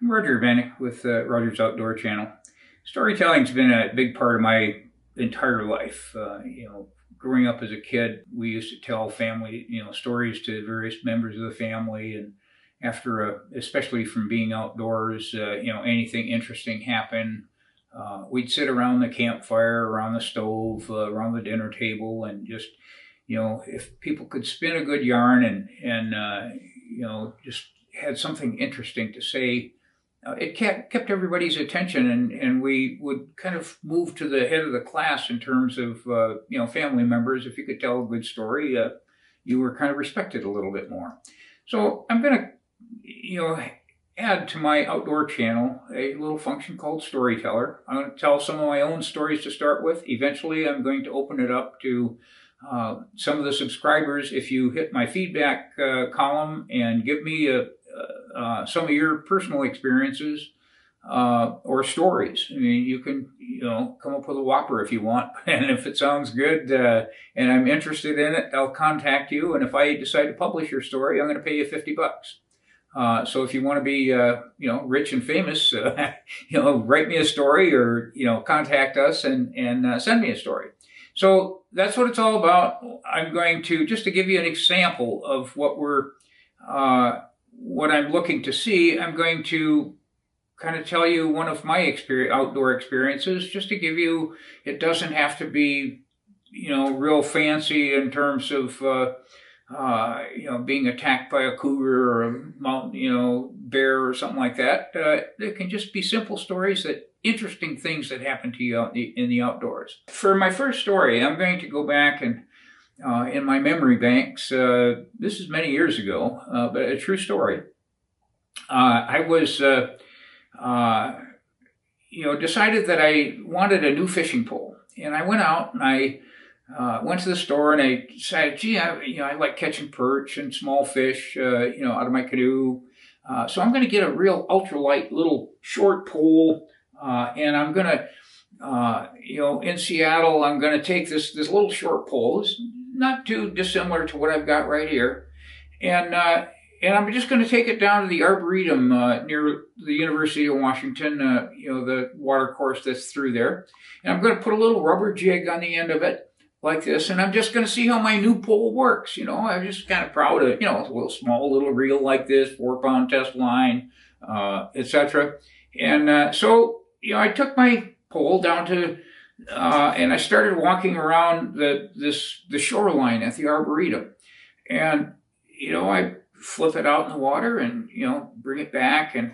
I'm Roger Urbaniak with Roger's Outdoor Channel. Storytelling's been a big part of my entire life. Growing up as a kid, we used to tell family, stories to various members of the family, and especially from being outdoors, anything interesting happened. We'd sit around the campfire, around the stove, around the dinner table, and just, if people could spin a good yarn and just had something interesting to say, it kept everybody's attention, and we would kind of move to the head of the class in terms of, family members. If you could tell a good story, you were kind of respected a little bit more. So I'm going to, add to my outdoor channel a little function called Storyteller. I'm going to tell some of my own stories to start with. Eventually, I'm going to open it up to some of the subscribers. If you hit my feedback column and give me some of your personal experiences or stories. I mean, you can, come up with a whopper if you want. And if it sounds good and I'm interested in it, I'll contact you. And if I decide to publish your story, I'm going to pay you $50. So if you want to be, rich and famous, write me a story or, contact us and send me a story. So that's what it's all about. I'm going to, just to give you an example of what I'm looking to see, I'm going to kind of tell you one of my outdoor experiences, just to give you, it doesn't have to be, real fancy in terms of, being attacked by a cougar or a mountain, bear or something like that. It can just be simple stories, interesting things that happen to you in the outdoors. For my first story, I'm going to go back and in my memory banks, this is many years ago, but a true story. I was, decided that I wanted a new fishing pole, and I went out and I went to the store and I decided, I like catching perch and small fish, out of my canoe. So I'm going to get a real ultralight little short pole, and I'm going to, in Seattle, I'm going to take this little short pole. It's not too dissimilar to what I've got right here. And I'm just going to take it down to the Arboretum near the University of Washington, the water course that's through there. And I'm going to put a little rubber jig on the end of it like this. And I'm just going to see how my new pole works. I'm just kind of proud of, a small little reel like this, 4-pound test line, etc. And so, I took my pole down to and I started walking around the shoreline at the Arboretum. And, I flip it out in the water and, bring it back and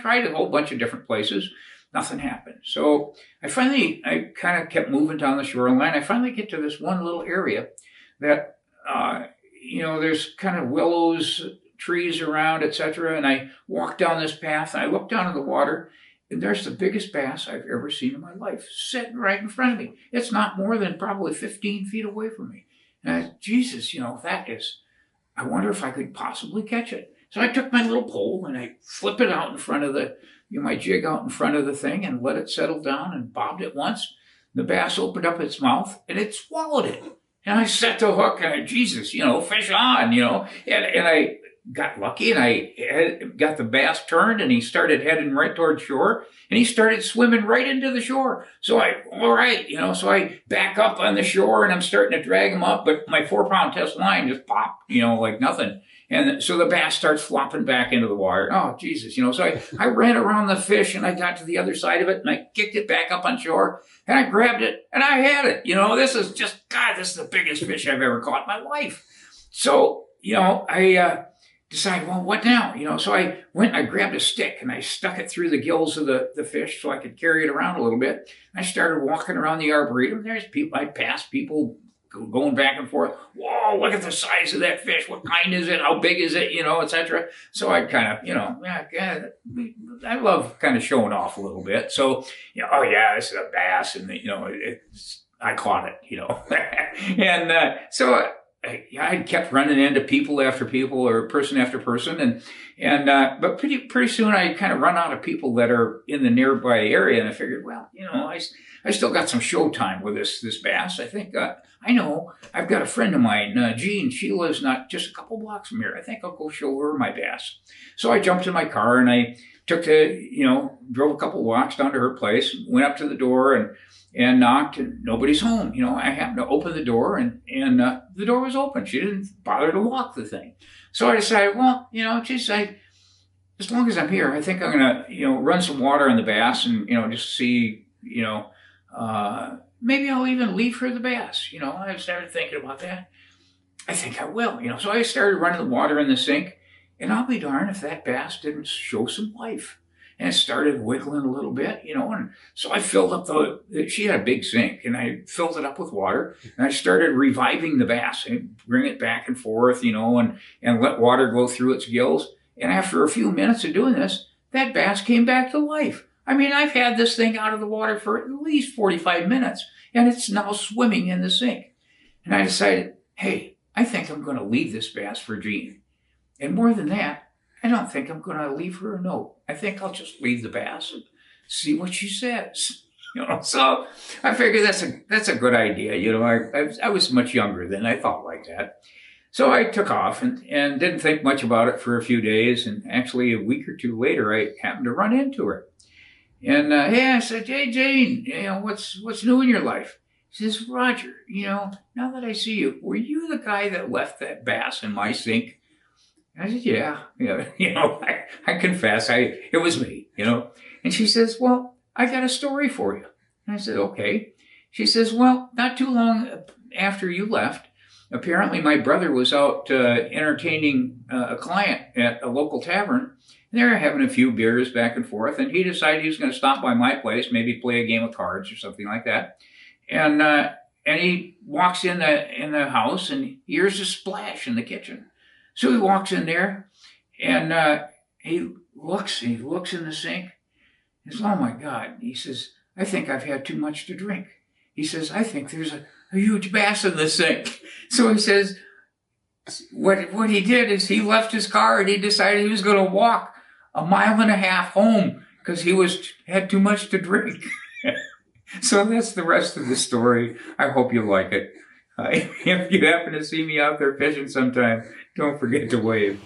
tried a whole bunch of different places. Nothing happened. So I kind of kept moving down the shoreline. I finally get to this one little area that, there's kind of willows, trees around, etc. And I walk down this path and I look down at the water. And there's the biggest bass I've ever seen in my life, sitting right in front of me. It's not more than probably 15 feet away from me. And I wonder if I could possibly catch it. So I took my little pole and I flip it out in front of my jig out in front of the thing and let it settle down and bobbed it once. The bass opened up its mouth and it swallowed it. And I set the hook and fish on, and I got lucky and I got the bass turned and he started heading right toward shore and he started swimming right into the shore. So so I back up on the shore and I'm starting to drag him up, but my 4-pound test line just popped, like nothing. And so the bass starts flopping back into the water. Oh, Jesus, so I ran around the fish and I got to the other side of it and I kicked it back up on shore and I grabbed it and I had it. This is the biggest fish I've ever caught in my life. So, I decide, well, what now? So I went and I grabbed a stick and I stuck it through the gills of the fish so I could carry it around a little bit. I started walking around the Arboretum. There's people, I passed people going back and forth. Whoa, look at the size of that fish. What kind is it? How big is it? etc. So I kind of, I love kind of showing off a little bit. So, this is a bass and, I caught it, and so I kept running into people after people or person after person. But pretty soon I kind of run out of people that are in the nearby area. And I figured, well, I still got some show time with this bass. I think, I know I've got a friend of mine, Jean, she lives not just a couple blocks from here. I think I'll go show her my bass. So I jumped in my car and I drove a couple blocks down to her place, went up to the door and knocked, and nobody's home. I happened to open the door, and the door was open. She didn't bother to lock the thing. So I decided, well, as long as I'm here, I think I'm going to, run some water on the bass and, just see, maybe I'll even leave her the bass. I started thinking about that. I think I will, So I started running the water in the sink, and I'll be darned if that bass didn't show some life. And it started wiggling a little bit, and so I filled up she had a big sink, and I filled it up with water, and I started reviving the bass and bring it back and forth, and let water go through its gills. And after a few minutes of doing this, that bass came back to life. I mean, I've had this thing out of the water for at least 45 minutes, and it's now swimming in the sink. And I decided, hey, I think I'm going to leave this bass for Jean. And more than that, I don't think I'm going to leave her a note. I think I'll just leave the bass and see what she says. So I figured that's a good idea. I was much younger then. I thought like that. So I took off and didn't think much about it for a few days. And actually a week or two later, I happened to run into her. And I said, hey, Jane, what's new in your life? She says, Roger, now that I see you, were you the guy that left that bass in my sink? I said, yeah, I confess, it was me, And she says, well, I got a story for you. And I said, okay. She says, well, not too long after you left, apparently my brother was out entertaining a client at a local tavern. And they were having a few beers back and forth, and he decided he was going to stop by my place, maybe play a game of cards or something like that. And he walks in the house and he hears a splash in the kitchen. So he walks in there, and he looks in the sink. He says, oh, my God. He says, I think I've had too much to drink. He says, I think there's a huge bass in the sink. So he says, what he did is he left his car, and he decided he was going to walk 1.5 miles home because he had too much to drink. So that's the rest of the story. I hope you like it. If you happen to see me out there fishing sometime, don't forget to wave.